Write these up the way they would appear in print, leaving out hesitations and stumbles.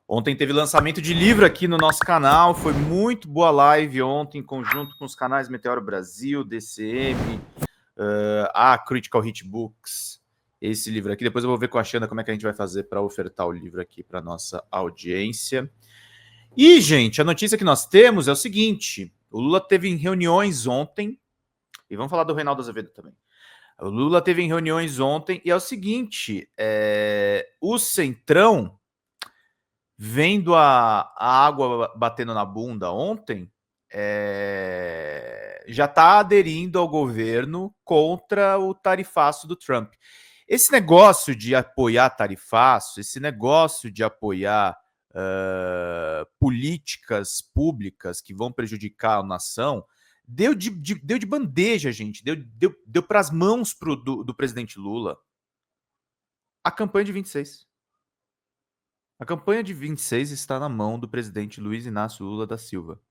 Ontem teve lançamento de livro aqui no nosso canal, foi muito boa live ontem, em conjunto com os canais Meteoro Brasil, DCM, a Critical Hit Books, esse livro aqui. Depois eu vou ver com a Xanda como é que a gente vai fazer para ofertar o livro aqui para nossa audiência. E, gente, a notícia que nós temos é o seguinte, o Lula teve em reuniões ontem, e vamos falar do Reinaldo Azevedo também. O Lula teve em reuniões ontem, e é o seguinte, o Centrão, vendo a água batendo na bunda ontem, já está aderindo ao governo contra o tarifaço do Trump. Esse negócio de apoiar tarifaço, esse negócio de apoiar políticas públicas que vão prejudicar a nação, deu de bandeja, gente, deu para as mãos do presidente Lula a campanha de 26. A campanha de 26 está na mão do presidente Luiz Inácio Lula da Silva.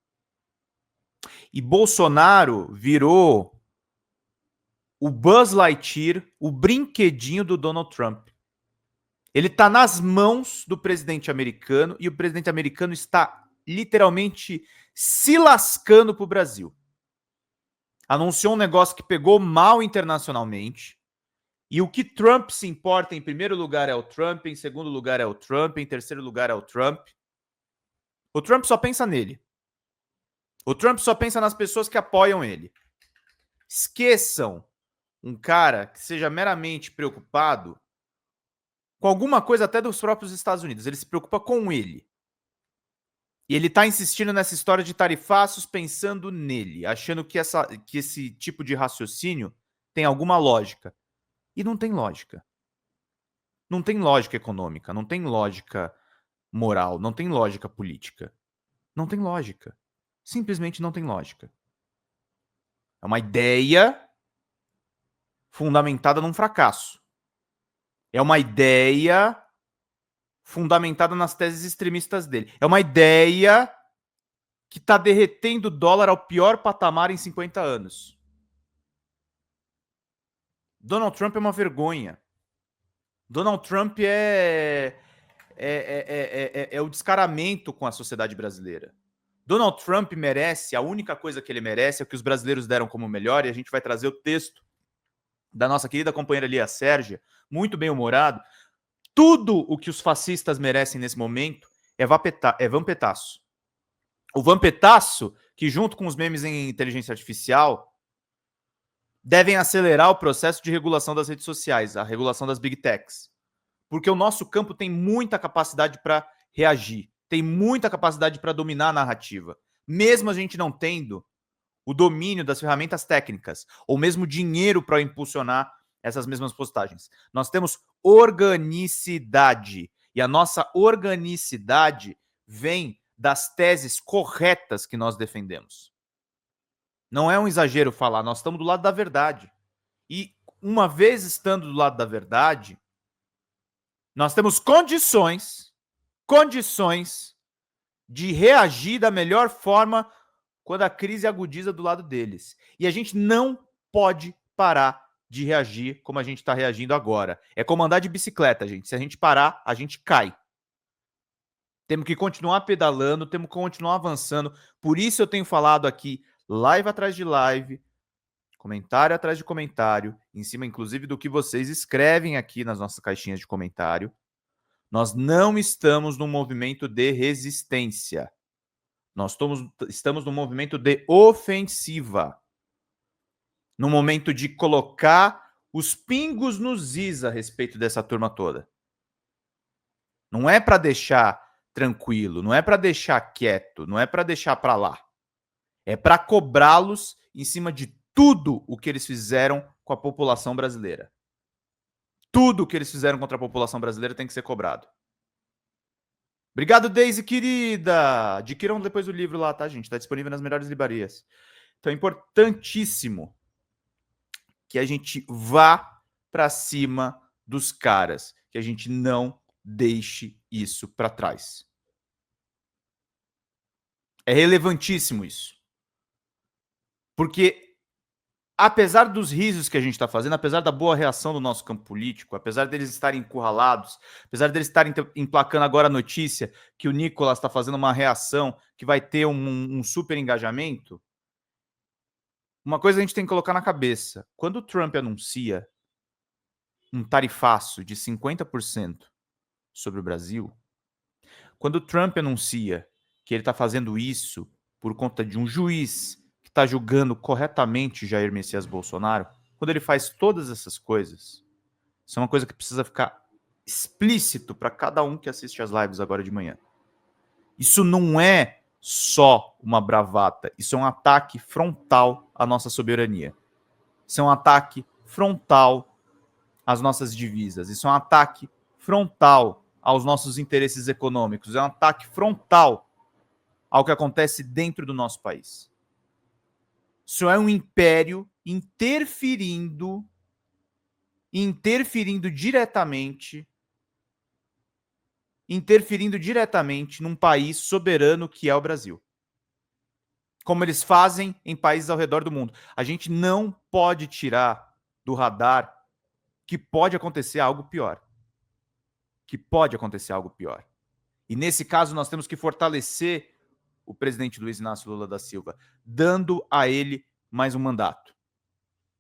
E Bolsonaro virou o Buzz Lightyear, o brinquedinho do Donald Trump. Ele está nas mãos do presidente americano e o presidente americano está literalmente se lascando para o Brasil. Anunciou um negócio que pegou mal internacionalmente. E o que Trump se importa, em primeiro lugar, é o Trump, em segundo lugar é o Trump, em terceiro lugar é o Trump. O Trump só pensa nele. O Trump só pensa nas pessoas que apoiam ele. Esqueçam um cara que seja meramente preocupado com alguma coisa até dos próprios Estados Unidos. Ele se preocupa com ele. E ele está insistindo nessa história de tarifaços pensando nele, achando que esse tipo de raciocínio tem alguma lógica. E não tem lógica. Não tem lógica econômica, não tem lógica moral, não tem lógica política. Não tem lógica. Simplesmente não tem lógica. É uma ideia fundamentada num fracasso. É uma ideia fundamentada nas teses extremistas dele. É uma ideia que está derretendo o dólar ao pior patamar em 50 anos. Donald Trump é uma vergonha. Donald Trump é o descaramento com a sociedade brasileira. Donald Trump merece, a única coisa que ele merece é o que os brasileiros deram como melhor, e a gente vai trazer o texto da nossa querida companheira Lia Sérgia, muito bem humorado. Tudo o que os fascistas merecem nesse momento é vampetaço. O vampetaço, que junto com os memes em inteligência artificial, devem acelerar o processo de regulação das redes sociais, a regulação das big techs. Porque o nosso campo tem muita capacidade para reagir, tem muita capacidade para dominar a narrativa. Mesmo a gente não tendo o domínio das ferramentas técnicas, ou mesmo dinheiro para impulsionar essas mesmas postagens. Nós temos organicidade. E a nossa organicidade vem das teses corretas que nós defendemos. Não é um exagero falar, nós estamos do lado da verdade. E uma vez estando do lado da verdade, nós temos condições de reagir da melhor forma quando a crise agudiza do lado deles. E a gente não pode parar de reagir como a gente está reagindo agora. É como andar de bicicleta, gente. Se a gente parar, a gente cai. Temos que continuar pedalando, temos que continuar avançando. Por isso eu tenho falado aqui, live atrás de live, comentário atrás de comentário, em cima, inclusive, do que vocês escrevem aqui nas nossas caixinhas de comentário. Nós não estamos num movimento de resistência. Nós estamos num movimento de ofensiva. No momento de colocar os pingos nos is a respeito dessa turma toda. Não é para deixar tranquilo, não é para deixar quieto, não é para deixar para lá. É para cobrá-los em cima de tudo o que eles fizeram com a população brasileira. Tudo o que eles fizeram contra a população brasileira tem que ser cobrado. Obrigado, Daisy, querida! Adquiram depois o livro lá, tá, gente? Está disponível nas melhores livrarias. Então é importantíssimo que a gente vá para cima dos caras, que a gente não deixe isso para trás. É relevantíssimo isso. Porque apesar dos risos que a gente está fazendo, apesar da boa reação do nosso campo político, apesar deles estarem encurralados, apesar deles estarem emplacando agora a notícia que o Nicolas está fazendo uma reação que vai ter um super engajamento, uma coisa a gente tem que colocar na cabeça. Quando o Trump anuncia um tarifaço de 50% sobre o Brasil, quando o Trump anuncia que ele está fazendo isso por conta de um juiz que está julgando corretamente Jair Messias Bolsonaro, quando ele faz todas essas coisas, isso é uma coisa que precisa ficar explícito para cada um que assiste às lives agora de manhã. Isso não é só uma bravata, isso é um ataque frontal à nossa soberania. Isso é um ataque frontal às nossas divisas. Isso é um ataque frontal aos nossos interesses econômicos. É um ataque frontal ao que acontece dentro do nosso país. Isso é um império interferindo diretamente num país soberano que é o Brasil. Como eles fazem em países ao redor do mundo. A gente não pode tirar do radar que pode acontecer algo pior. E nesse caso nós temos que fortalecer o presidente Luiz Inácio Lula da Silva, dando a ele mais um mandato.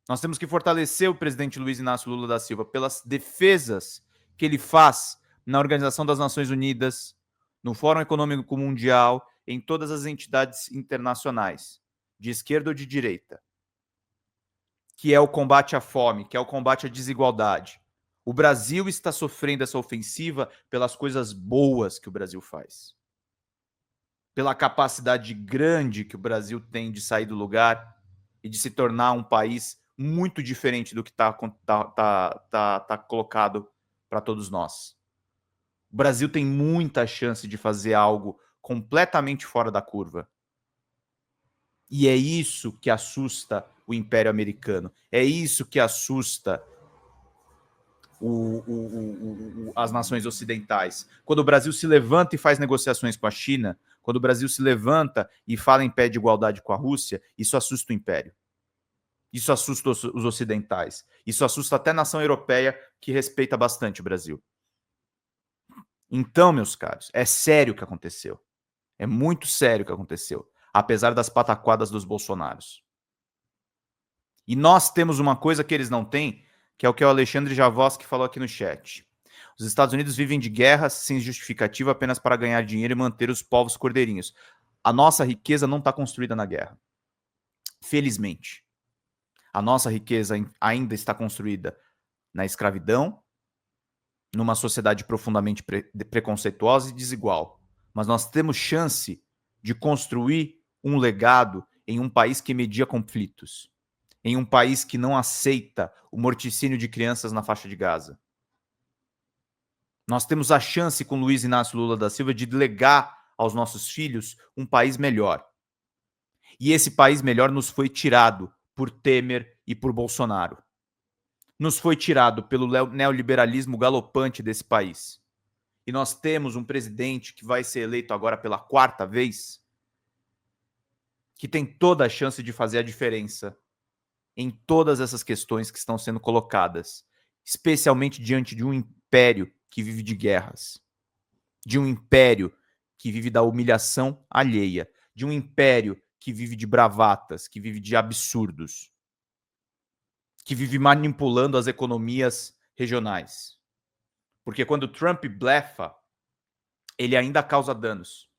Nós temos que fortalecer o presidente Luiz Inácio Lula da Silva pelas defesas que ele faz na Organização das Nações Unidas, no Fórum Econômico Mundial, em todas as entidades internacionais, de esquerda ou de direita, que é o combate à fome, que é o combate à desigualdade. O Brasil está sofrendo essa ofensiva pelas coisas boas que o Brasil faz. Pela capacidade grande que o Brasil tem de sair do lugar e de se tornar um país muito diferente do que está colocado para todos nós. O Brasil tem muita chance de fazer algo completamente fora da curva. E é isso que assusta o Império Americano. É isso que assusta as nações ocidentais. Quando o Brasil se levanta e faz negociações com a China, quando o Brasil se levanta e fala em pé de igualdade com a Rússia, isso assusta o Império. Isso assusta os ocidentais. Isso assusta até a nação europeia, que respeita bastante o Brasil. Então, meus caros, é sério o que aconteceu. É muito sério o que aconteceu, apesar das pataquadas dos bolsonaros. E nós temos uma coisa que eles não têm, que é o que o Alexandre Javoski falou aqui no chat. Os Estados Unidos vivem de guerras sem justificativa apenas para ganhar dinheiro e manter os povos cordeirinhos. A nossa riqueza não está construída na guerra. Felizmente. A nossa riqueza ainda está construída na escravidão, numa sociedade profundamente preconceituosa e desigual. Mas nós temos chance de construir um legado em um país que media conflitos, em um país que não aceita o morticínio de crianças na faixa de Gaza. Nós temos a chance, com Luiz Inácio Lula da Silva, de legar aos nossos filhos um país melhor. E esse país melhor nos foi tirado por Temer e por Bolsonaro. Nos foi tirado pelo neoliberalismo galopante desse país. E nós temos um presidente que vai ser eleito agora pela 4ª vez, que tem toda a chance de fazer a diferença em todas essas questões que estão sendo colocadas, especialmente diante de um império que vive de guerras, de um império que vive da humilhação alheia, de um império que vive de bravatas, que vive de absurdos, que vive manipulando as economias regionais. Porque quando Trump blefa, ele ainda causa danos.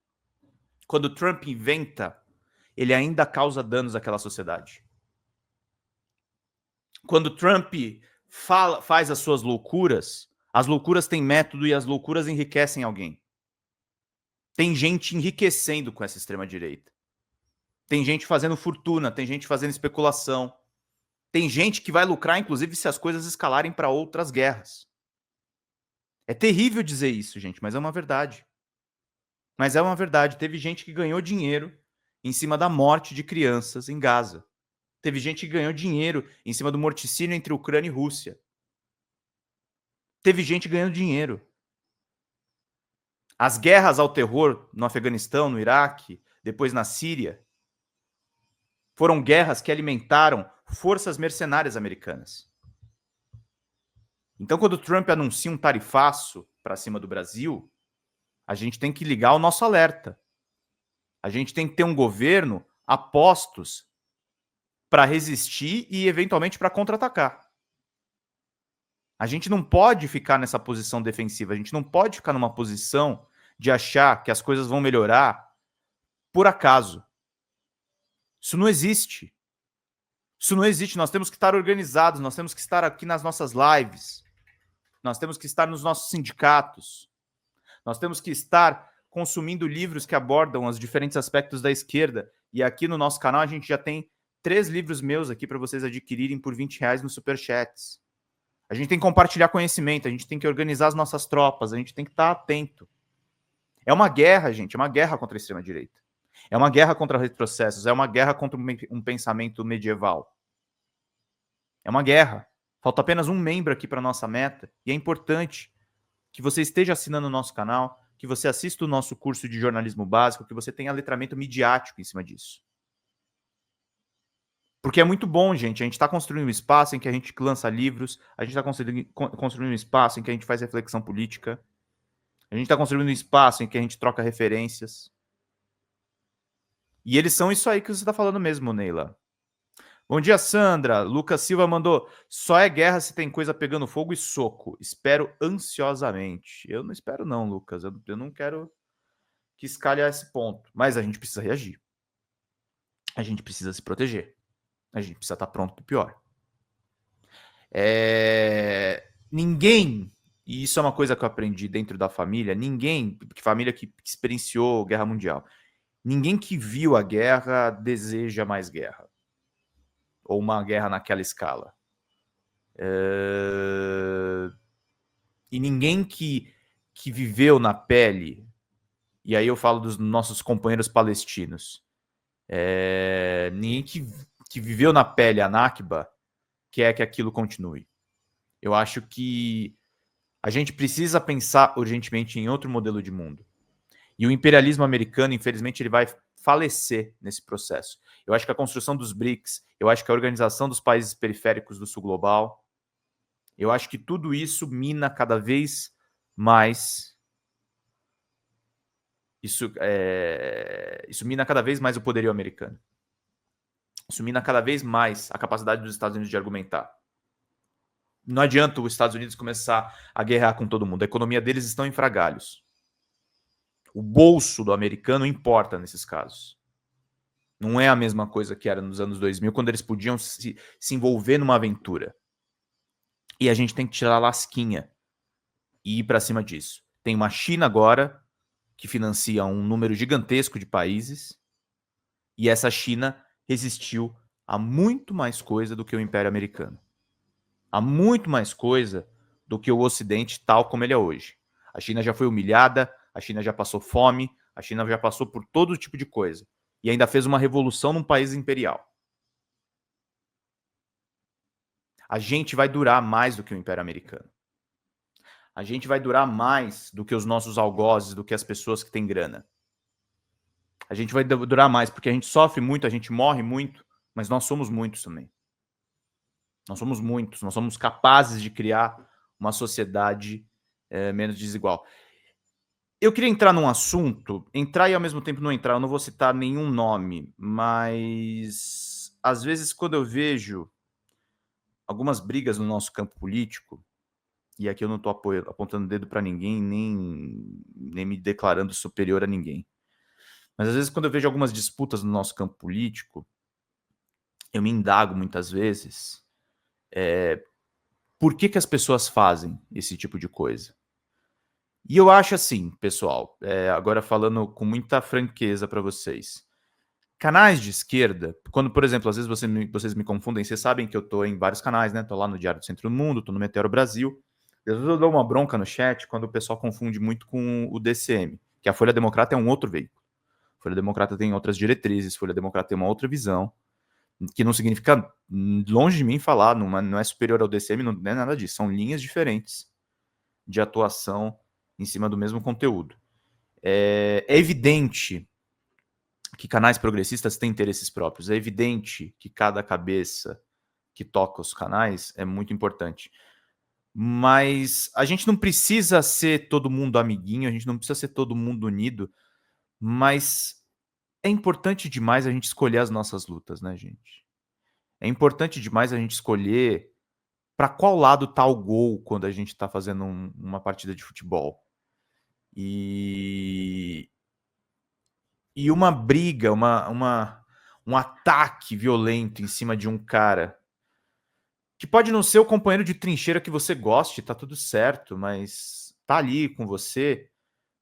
Quando Trump inventa, ele ainda causa danos àquela sociedade. Quando Trump faz as suas loucuras, as loucuras têm método e as loucuras enriquecem alguém. Tem gente enriquecendo com essa extrema-direita. Tem gente fazendo fortuna, tem gente fazendo especulação. Tem gente que vai lucrar, inclusive, se as coisas escalarem para outras guerras. É terrível dizer isso, gente, mas é uma verdade. Mas é uma verdade. Teve gente que ganhou dinheiro em cima da morte de crianças em Gaza. Teve gente que ganhou dinheiro em cima do morticínio entre Ucrânia e Rússia. Teve gente ganhando dinheiro. As guerras ao terror no Afeganistão, no Iraque, depois na Síria, foram guerras que alimentaram forças mercenárias americanas. Então, quando o Trump anuncia um tarifaço para cima do Brasil, a gente tem que ligar o nosso alerta. A gente tem que ter um governo a postos para resistir e, eventualmente, para contra-atacar. A gente não pode ficar nessa posição defensiva. A gente não pode ficar numa posição de achar que as coisas vão melhorar por acaso. Isso não existe. Isso não existe. Nós temos que estar organizados, nós temos que estar aqui nas nossas lives, nós temos que estar nos nossos sindicatos, nós temos que estar consumindo livros que abordam os diferentes aspectos da esquerda. E aqui no nosso canal a gente já tem 3 livros meus aqui para vocês adquirirem por R$20 nos Superchats. A gente tem que compartilhar conhecimento, a gente tem que organizar as nossas tropas, a gente tem que estar atento. É uma guerra, gente, é uma guerra contra a extrema-direita. É uma guerra contra retrocessos, é uma guerra contra um pensamento medieval. É uma guerra. Falta apenas um membro aqui para a nossa meta, e é importante que você esteja assinando o nosso canal, que você assista o nosso curso de jornalismo básico, que você tenha letramento midiático em cima disso. Porque é muito bom, gente. A gente está construindo um espaço em que a gente lança livros, a gente está construindo um espaço em que a gente faz reflexão política, a gente está construindo um espaço em que a gente troca referências. E eles são isso aí que você está falando mesmo, Neila. Bom dia, Sandra. Lucas Silva mandou: só é guerra se tem coisa pegando fogo e soco. Espero ansiosamente. Eu não espero não, Lucas. Eu não quero que escalhe a esse ponto. Mas a gente precisa reagir. A gente precisa se proteger. A gente precisa estar pronto para o pior. Ninguém, e isso é uma coisa que eu aprendi dentro da família, ninguém, família que experienciou Guerra Mundial, ninguém que viu a guerra deseja mais guerra. Ou uma guerra naquela escala. E ninguém que viveu na pele, e aí eu falo dos nossos companheiros palestinos, ninguém que viveu na pele a Nakba quer que aquilo continue. Eu acho que a gente precisa pensar urgentemente em outro modelo de mundo. E o imperialismo americano, infelizmente, ele vai falecer nesse processo. Eu acho que a construção dos BRICS, eu acho que a organização dos países periféricos do sul global, eu acho que tudo isso mina cada vez mais. Isso mina cada vez mais o poderio americano. Isso mina cada vez mais a capacidade dos Estados Unidos de argumentar. Não adianta os Estados Unidos começar a guerrear com todo mundo. A economia deles está em frangalhos. O bolso do americano importa nesses casos. Não é a mesma coisa que era nos anos 2000, quando eles podiam se envolver numa aventura. E a gente tem que tirar a lasquinha e ir para cima disso. Tem uma China agora que financia um número gigantesco de países, e essa China resistiu a muito mais coisa do que o Império Americano. Há muito mais coisa do que o Ocidente tal como ele é hoje. A China já foi humilhada, a China já passou fome, a China já passou por todo tipo de coisa. E ainda fez uma revolução num país imperial. A gente vai durar mais do que o Império Americano. A gente vai durar mais do que os nossos algozes, do que as pessoas que têm grana. A gente vai durar mais porque a gente sofre muito, a gente morre muito, mas nós somos muitos também. Nós somos muitos, nós somos capazes de criar uma sociedade menos desigual. Eu queria entrar num assunto, entrar e ao mesmo tempo não entrar, eu não vou citar nenhum nome, mas às vezes quando eu vejo algumas brigas no nosso campo político, e aqui eu não estou apontando o dedo para ninguém, nem me declarando superior a ninguém, mas às vezes quando eu vejo algumas disputas no nosso campo político, eu me indago muitas vezes por que as pessoas fazem esse tipo de coisa. E eu acho assim, pessoal, agora falando com muita franqueza para vocês, canais de esquerda, quando, por exemplo, às vezes vocês me confundem, vocês sabem que eu estou em vários canais, né? Estou lá no Diário do Centro do Mundo, estou no Meteoro Brasil. Às vezes eu dou uma bronca no chat quando o pessoal confunde muito com o DCM, que a Folha Democrata é um outro veículo. A Folha Democrata tem outras diretrizes, a Folha Democrata tem uma outra visão, que não significa, longe de mim falar, não é superior ao DCM, não é nada disso, são linhas diferentes de atuação em cima do mesmo conteúdo. É evidente que canais progressistas têm interesses próprios. É evidente que cada cabeça que toca os canais é muito importante. Mas a gente não precisa ser todo mundo amiguinho, a gente não precisa ser todo mundo unido, mas é importante demais a gente escolher as nossas lutas, né, gente? É importante demais a gente escolher para qual lado tá o gol quando a gente tá fazendo uma partida de futebol. E uma briga, um ataque violento em cima de um cara que pode não ser o companheiro de trincheira que você goste, tá tudo certo, mas tá ali com você,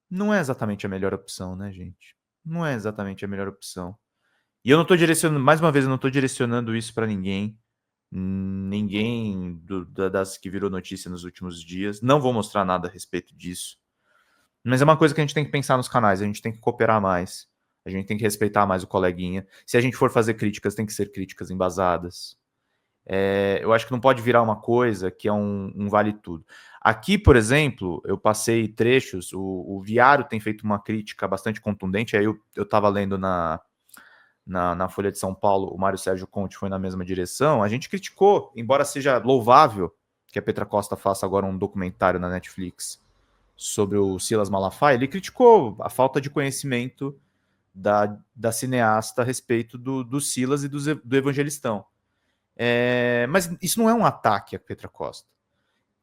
não é exatamente a melhor opção, né, gente? Não é exatamente a melhor opção. E eu não tô direcionando, mais uma vez, eu não tô direcionando isso pra ninguém. Ninguém das que virou notícia nos últimos dias. Não vou mostrar nada a respeito disso. Mas é uma coisa que a gente tem que pensar nos canais, a gente tem que cooperar mais. A gente tem que respeitar mais o coleguinha. Se a gente for fazer críticas, tem que ser críticas embasadas. Eu acho que não pode virar uma coisa que é um vale tudo. Aqui, por exemplo, eu passei trechos, o Viário tem feito uma crítica bastante contundente, aí eu estava lendo na Folha de São Paulo, o Mário Sérgio Conte foi na mesma direção, a gente criticou, embora seja louvável que a Petra Costa faça agora um documentário na Netflix sobre o Silas Malafaia, ele criticou a falta de conhecimento da cineasta a respeito do Silas e do Evangelistão. Mas isso não é um ataque a Petra Costa.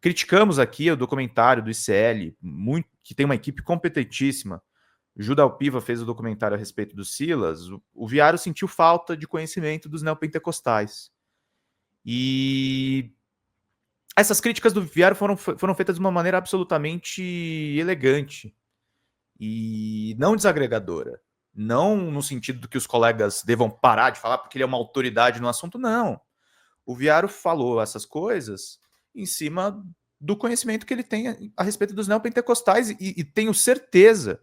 Criticamos aqui o documentário do ICL, que tem uma equipe competentíssima. Judal Piva fez o documentário a respeito do Silas. O Viário sentiu falta de conhecimento dos neopentecostais. E essas críticas do Viário foram feitas de uma maneira absolutamente elegante e não desagregadora. Não no sentido de que os colegas devam parar de falar porque ele é uma autoridade no assunto, não. O Viário falou essas coisas em cima do conhecimento que ele tem a respeito dos neopentecostais e tenho certeza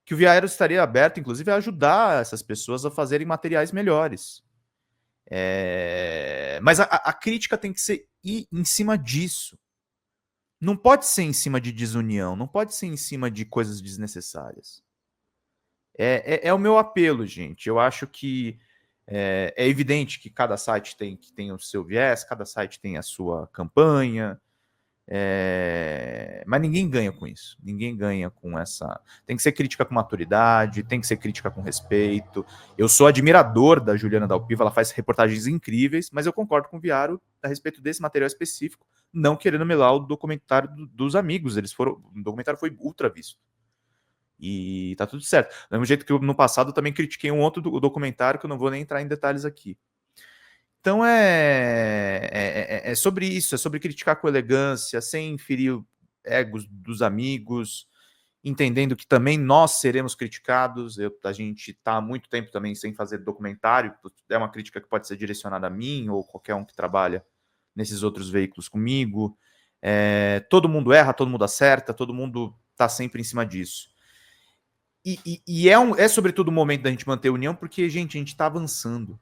que o Viário estaria aberto, inclusive, a ajudar essas pessoas a fazerem materiais melhores. Mas a crítica tem que ser em cima disso. Não pode ser em cima de desunião, não pode ser em cima de coisas desnecessárias. É o meu apelo, gente. Eu acho que é evidente que cada site tem o seu viés, cada site tem a sua campanha, mas ninguém ganha com isso. Ninguém ganha com essa. Tem que ser crítica com maturidade, tem que ser crítica com respeito. Eu sou admirador da Juliana Dalpiva, ela faz reportagens incríveis, mas eu concordo com o Viário a respeito desse material específico, não querendo melar o documentário dos amigos. O documentário foi ultra visto. E tá tudo certo. Do mesmo jeito que no passado eu também critiquei um outro documentário que eu não vou nem entrar em detalhes aqui. Então é sobre isso, é sobre criticar com elegância, sem ferir egos dos amigos, entendendo que também nós seremos criticados. A gente está há muito tempo também sem fazer documentário, é uma crítica que pode ser direcionada a mim ou qualquer um que trabalha nesses outros veículos comigo. Todo mundo erra, todo mundo acerta, todo mundo está sempre em cima disso. E é sobretudo o momento da gente manter a união, porque, gente, a gente está avançando.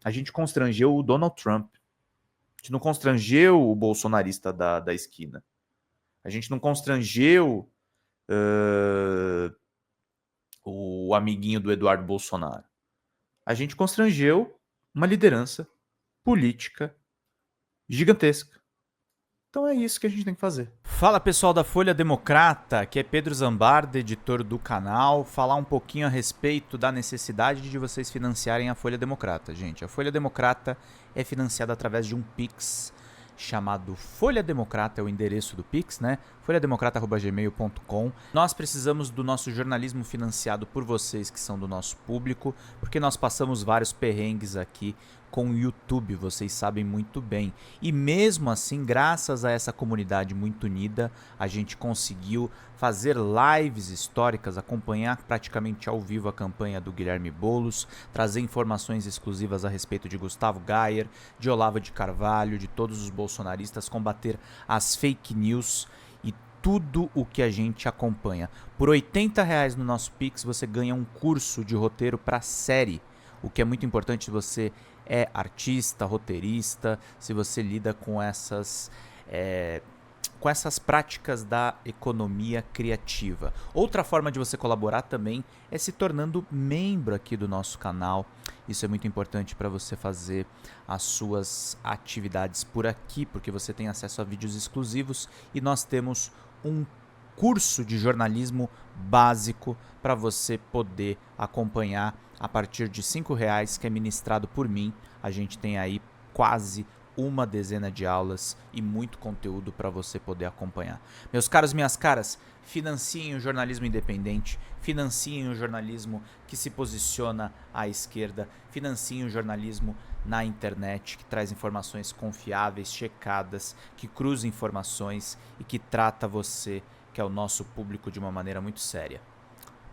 A gente constrangeu o Donald Trump. A gente não constrangeu o bolsonarista da esquina. A gente não constrangeu o amiguinho do Eduardo Bolsonaro. A gente constrangeu uma liderança política gigantesca. Então é isso que a gente tem que fazer. Fala, pessoal da Folha Democrata, que é Pedro Zambarda, editor do canal, falar um pouquinho a respeito da necessidade de vocês financiarem a Folha Democrata. Gente, a Folha Democrata é financiada através de um Pix chamado Folha Democrata, é o endereço do Pix, né? folhademocrata@gmail.com. Nós precisamos do nosso jornalismo financiado por vocês que são do nosso público, porque nós passamos vários perrengues aqui com o YouTube, vocês sabem muito bem. E mesmo assim, graças a essa comunidade muito unida, a gente conseguiu fazer lives históricas, acompanhar praticamente ao vivo a campanha do Guilherme Boulos, trazer informações exclusivas a respeito de Gustavo Gayer, de Olavo de Carvalho, de todos os bolsonaristas, combater as fake news e tudo o que a gente acompanha. Por R$80 no nosso Pix você ganha um curso de roteiro para série, o que é muito importante se você é artista, roteirista, se você lida com essas com essas práticas da economia criativa. Outra forma de você colaborar também é se tornando membro aqui do nosso canal. Isso é muito importante para você fazer as suas atividades por aqui, porque você tem acesso a vídeos exclusivos e nós temos um curso de jornalismo básico para você poder acompanhar a partir de R$5, que é ministrado por mim. A gente tem aí quase uma dezena de aulas e muito conteúdo para você poder acompanhar. Meus caros, minhas caras, financiem o jornalismo independente, financiem o jornalismo que se posiciona à esquerda, financiem o jornalismo na internet, que traz informações confiáveis, checadas, que cruza informações e que trata você, que é o nosso público, de uma maneira muito séria.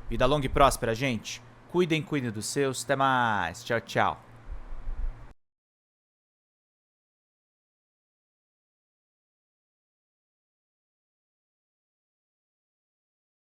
Vida longa e próspera, gente. Cuidem dos seus. Até mais. Tchau, tchau.